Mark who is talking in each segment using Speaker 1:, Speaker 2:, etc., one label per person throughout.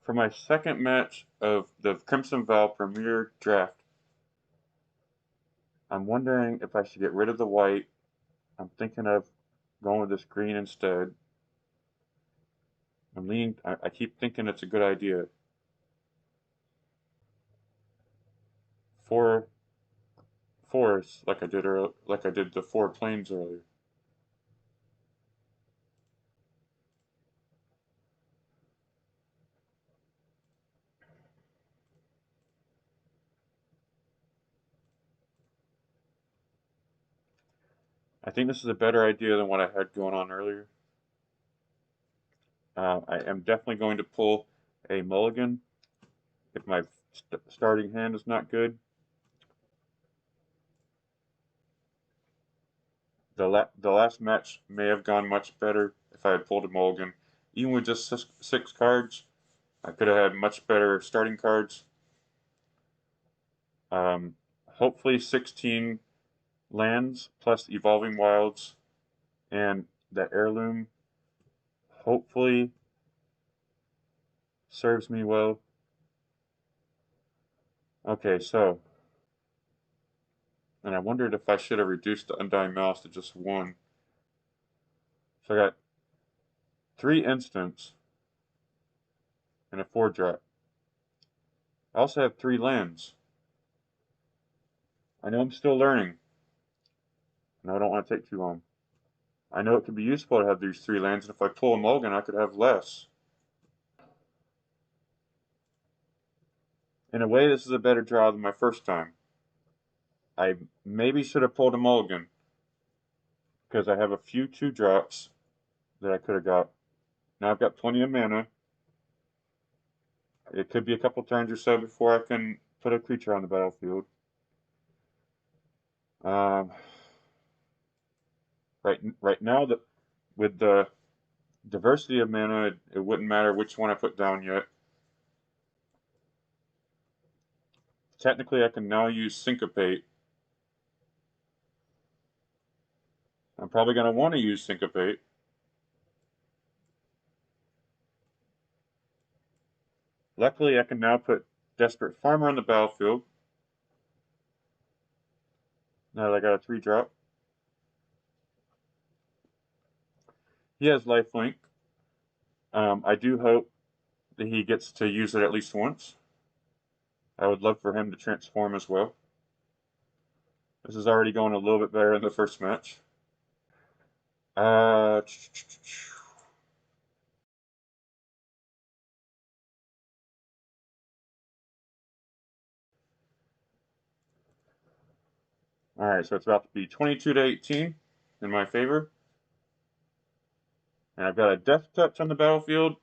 Speaker 1: for my second match of the Crimson Vow Premier Draft, I'm wondering if I should get rid of the white. I'm thinking of going with this green instead. I keep thinking it's a good idea. Four forests, like I did the 4 plains earlier. I think this is a better idea than what I had going on earlier. I am definitely going to pull a mulligan if my starting hand is not good. The last match may have gone much better if I had pulled a mulligan. Even with just 6 cards, I could have had much better starting cards. Hopefully 16 lands plus Evolving Wilds and that heirloom hopefully serves me well. Okay, so, and I wondered if I should have reduced the Undying Mouse to just 1. So I got 3 instants and a 4-drop. I also have 3 lands. I know I'm still learning, and I don't want to take too long. I know it could be useful to have these 3 lands, and if I pull a mulligan, I could have less. In a way, this is a better draw than my first time. I maybe should have pulled a mulligan, because I have a few 2-drops that I could have got. Now I've got plenty of mana. It could be a couple turns or so before I can put a creature on the battlefield. Right now, with the diversity of mana, it wouldn't matter which one I put down yet. Technically, I can now use Syncopate. I'm probably going to want to use Syncopate. Luckily, I can now put Desperate Farmer on the battlefield. Now that I got a 3-drop. He has lifelink. I do hope that he gets to use it at least once. I would love for him to transform as well. This is already going a little bit better than the first match. Alright, so it's about to be 22 to 18 in my favor. And I've got a Death Touch on the battlefield.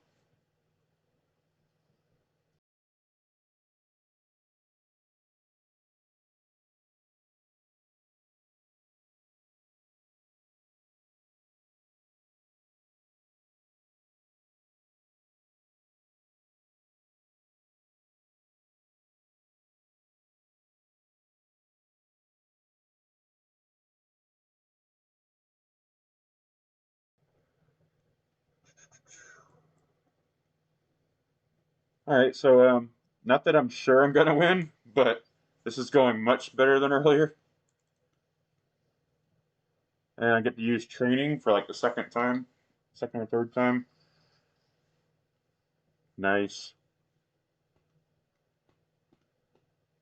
Speaker 1: Alright, so not that I'm sure I'm gonna win, but this is going much better than earlier. And I get to use training for like the second or third time. Nice.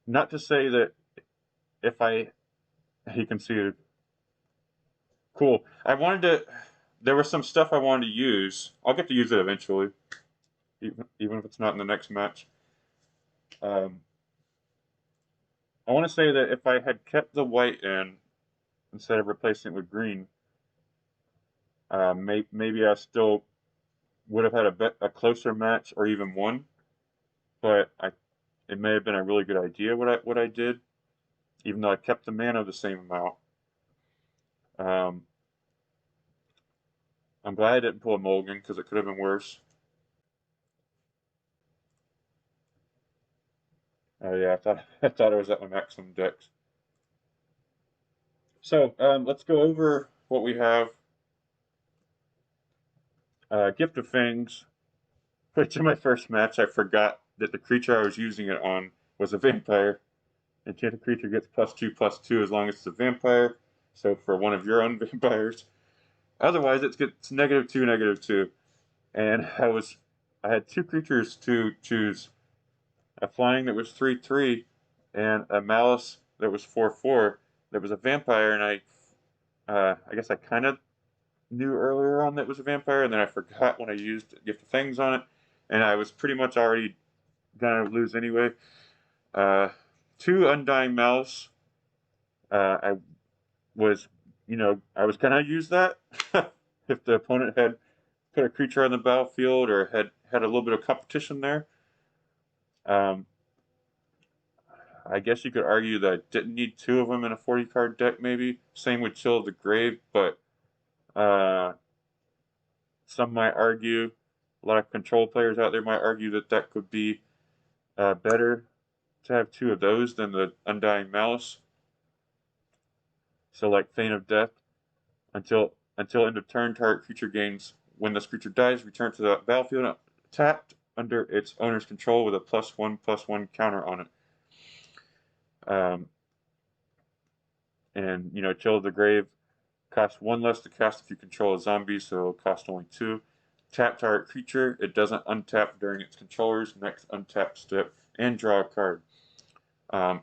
Speaker 1: Not to say that if you can see it. Cool. There was some stuff I wanted to use. I'll get to use it eventually, even if it's not in the next match. Um, I want to say that if I had kept the white in instead of replacing it with green, maybe I still would have had a closer match or even won. But it may have been a really good idea what I did, even though I kept the mana the same amount. Um, I'm glad I didn't pull a mulligan because it could have been worse. Oh yeah, I thought I was at my maximum dex. So let's go over what we have. Gift of Fangs. Which in my first match, I forgot that the creature I was using it on was a vampire. Enchanted creature gets +2/+2 as long as it's a vampire. So for one of your own vampires. Otherwise, it gets -2, -2. And I had two creatures to choose: a flying that was 3/3, and a malice that was 4/4. That was a vampire, and I guess I kind of knew earlier on that it was a vampire, and then I forgot when I used Gift of Things on it, and I was pretty much already gonna lose anyway. Uh, Two Undying Malice. I was, I was gonna use that if the opponent had put a creature on the battlefield or had a little bit of competition there. Um, I guess you could argue that I didn't need two of them in a 40 card deck, maybe. Same with Chill of the Grave, but uh, some might argue, a lot of control players out there might argue that that could be better to have two of those than the Undying Malice. So, like Feign of Death, until end of turn, target creature gains. When this creature dies, return to the battlefield tapped under its owner's control with a +1/+1 counter on it. Um, and Chill of the Grave costs one less to cast if you control a zombie, so it'll cost only two. Tap target creature. It doesn't untap during its controller's next untap step, and draw a card.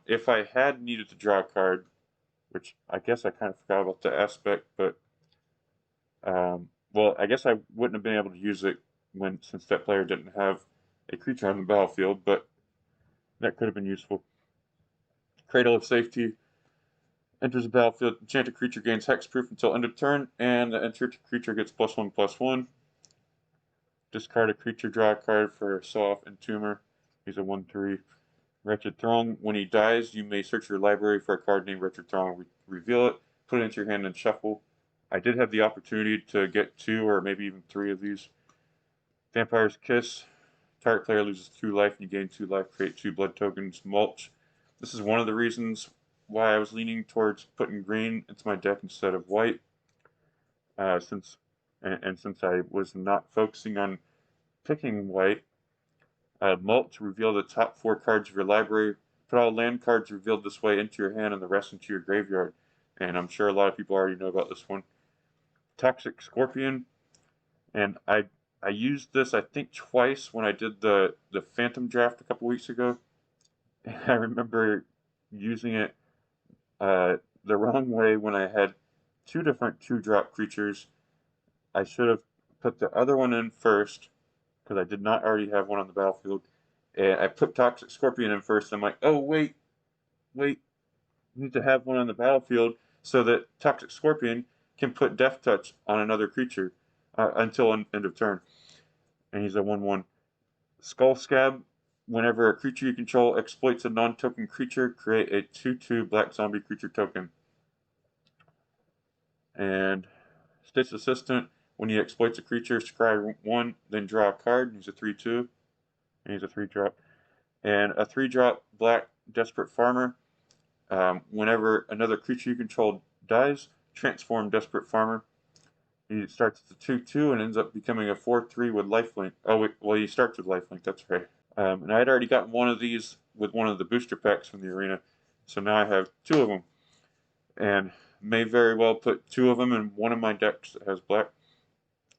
Speaker 1: If I had needed to draw a card, which I guess I kind of forgot about the aspect, but well, I guess I wouldn't have been able to use it since that player didn't have a creature on the battlefield, but that could have been useful. Cradle of Safety. Enters the battlefield, enchanted creature gains hexproof until end of turn, and the enchanted creature gets +1/+1. Discard a creature, draw a card for Soft and Tumor. He's a 1/3. Wretched Throng. When he dies, you may search your library for a card named Wretched Throng, reveal it, put it into your hand, and shuffle. I did have the opportunity to get two or maybe even three of these. Vampire's Kiss. Target player loses 2 life and you gain 2 life, create 2 blood tokens. Mulch. This is one of the reasons why I was leaning towards putting green into my deck instead of white. Since I was not focusing on picking white, Mulch, reveal the top 4 cards of your library. Put all land cards revealed this way into your hand and the rest into your graveyard. And I'm sure a lot of people already know about this one. Toxic Scorpion. And I used this, I think, twice when I did the Phantom draft a couple weeks ago. And I remember using it the wrong way when I had 2 different 2-drop creatures. I should have put the other one in first, because I did not already have one on the battlefield. And I put Toxic Scorpion in first. I'm like, oh, wait, you need to have one on the battlefield so that Toxic Scorpion can put Death Touch on another creature until end of turn. And he's a 1/1. Skull Scab. Whenever a creature you control exploits a non-token creature, create a 2/2 black zombie creature token. And Stitch Assistant. When he exploits a creature, scry 1, then draw a card. He's a 3/2. And he's a 3-drop. And a 3-drop black Desperate Farmer. Whenever another creature you control dies, transform Desperate Farmer. He starts as a 2/2 and ends up becoming a 4/3 with lifelink. Oh, wait, well, he starts with lifelink, that's right. And I had already gotten one of these with one of the booster packs from the arena, so now I have 2 of them. And may very well put 2 of them in one of my decks that has black.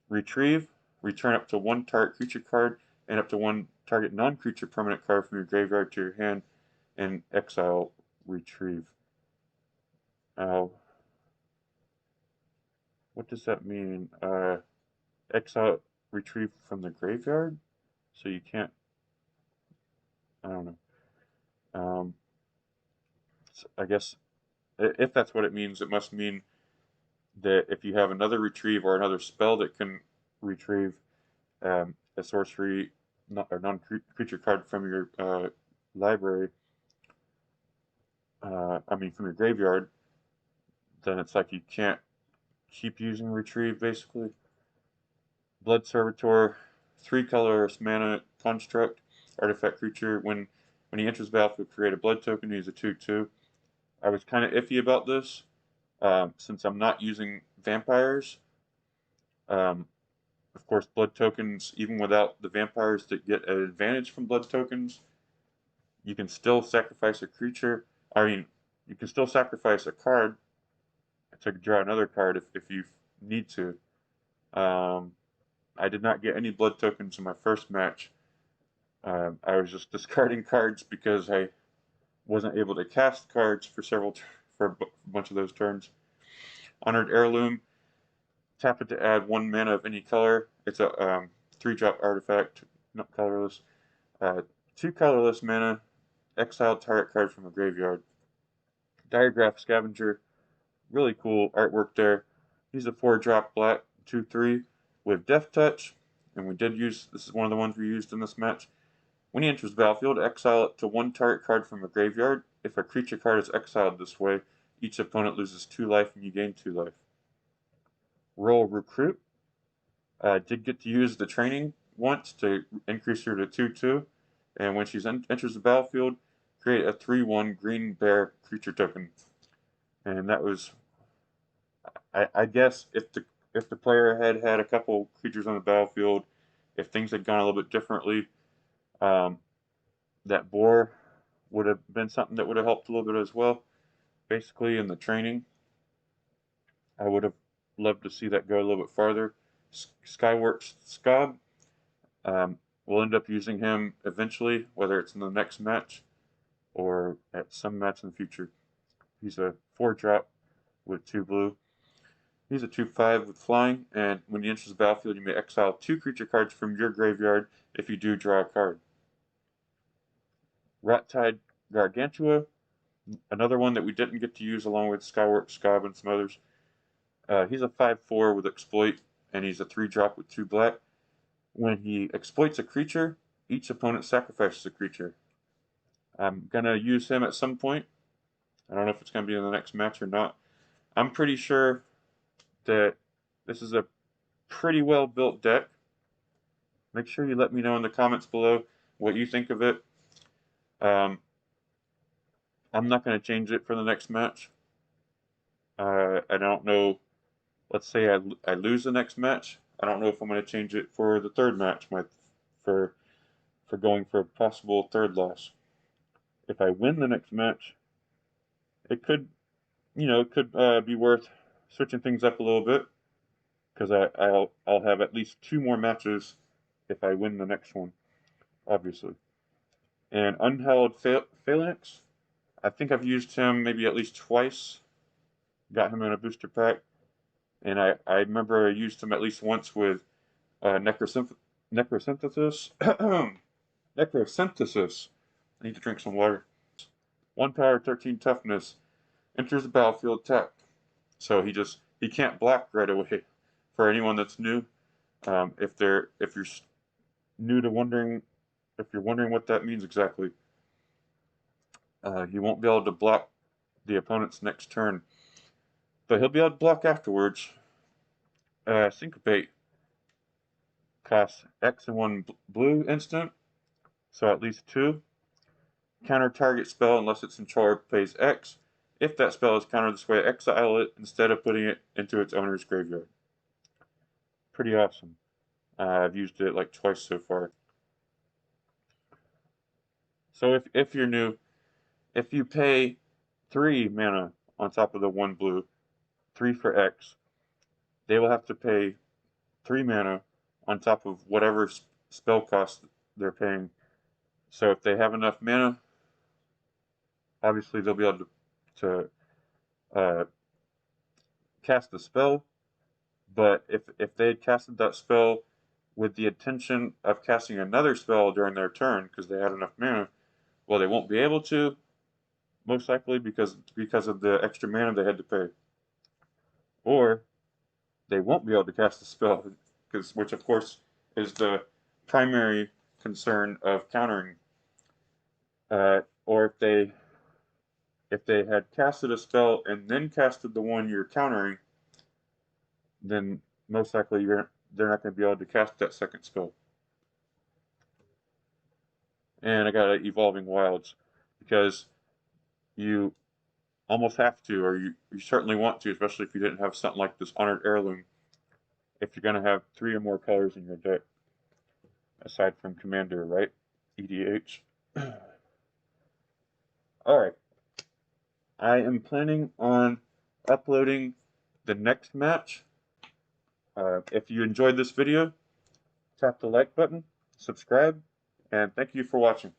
Speaker 1: Retrieve. Return up to 1 target creature card and up to 1 target non-creature permanent card from your graveyard to your hand, and exile Retrieve. What does that mean? Exile Retrieve from the graveyard? So you can't. I don't know. So I guess if that's what it means, it must mean that if you have another retrieve or another spell that can retrieve a sorcery or non-creature card from your library, from your graveyard, then it's like you can't keep using retrieve, basically. Blood Servitor, 3-colorless mana construct, artifact creature. When he enters the battlefield, create a blood token. He's a 2/2. I was kind of iffy about this, since I'm not using vampires. of course, blood tokens, even without the vampires that get an advantage from blood tokens, you can still sacrifice a creature. I mean, you can still sacrifice a card to draw another card if you need to. Um, I did not get any blood tokens in my first match. I was just discarding cards because I wasn't able to cast cards for a bunch of those turns. Honored Heirloom, tap it to add 1 mana of any color. It's a 3-drop artifact, not colorless. 2 colorless mana, exile target card from a graveyard. Diagraph Scavenger, really cool artwork there. He's a 4-drop black 2/3 with Death Touch, and this is one of the ones we used in this match. When he enters the battlefield, exile it to 1 target card from a graveyard. If a creature card is exiled this way, each opponent loses 2 life and you gain 2 life. Roll Recruit. Did get to use the training once to increase her to 2/2, and when she enters the battlefield, create a 3/1 green bear creature token. And that was, I guess, if the player had a couple creatures on the battlefield, if things had gone a little bit differently, that boar would have been something that would have helped a little bit as well. Basically, in the training, I would have loved to see that go a little bit farther. Skyworks Scob, we'll end up using him eventually, whether it's in the next match or at some match in the future. He's a 4-drop with 2 blue. He's a 2/5 with flying, and when he enters the battlefield, you may exile 2 creature cards from your graveyard if you do draw a card. Rat-Tide Gargantua, another one that we didn't get to use along with Skyworks Scob and some others. He's a 5/4 with exploit, and he's a 3-drop with 2 black. When he exploits a creature, each opponent sacrifices a creature. I'm gonna use him at some point. I don't know if it's gonna be in the next match or not. I'm pretty sure that this is a pretty well built deck. Make sure you let me know in the comments below what you think of it. I'm not going to change it for the next match. I don't know. Let's say I lose the next match. I don't know if I'm going to change it for the third match. For going for a possible third loss. If I win the next match, it could be worth switching things up a little bit, because I'll have at least 2 more matches if I win the next one, obviously. And Unhallowed Phalanx, I think I've used him maybe at least twice. Got him in a booster pack, and I remember I used him at least once with Necrosynthesis. Necrosynthesis. I need to drink some water. 1 power, 13 toughness. Enters the battlefield tapped. So he can't block right away. For anyone that's new, if you're new to wondering, if you're wondering what that means exactly, he won't be able to block the opponent's next turn, but he'll be able to block afterwards. Syncopate costs X and 1 blue instant, so at least 2. Counter target spell unless its controller pays X. If that spell is countered this way, exile it instead of putting it into its owner's graveyard. Pretty awesome. I've used it like twice so far. So if you're new, if you pay 3 mana on top of the 1 blue, 3 for X, they will have to pay 3 mana on top of whatever spell cost they're paying. So if they have enough mana, obviously they'll be able to cast the spell. But if they had casted that spell with the intention of casting another spell during their turn because they had enough mana, well, they won't be able to, most likely because of the extra mana they had to pay. Or they won't be able to cast the spell, which of course is the primary concern of countering. Or if they had casted a spell and then casted the one you're countering, then most likely they're not going to be able to cast that second spell. And I got Evolving Wilds, because you almost have to, or you certainly want to, especially if you didn't have something like this Honored Heirloom. if you're going to have 3 or more colors in your deck, aside from Commander, right? EDH. Alright. I am planning on uploading the next match. If you enjoyed this video, tap the like button, subscribe, and thank you for watching.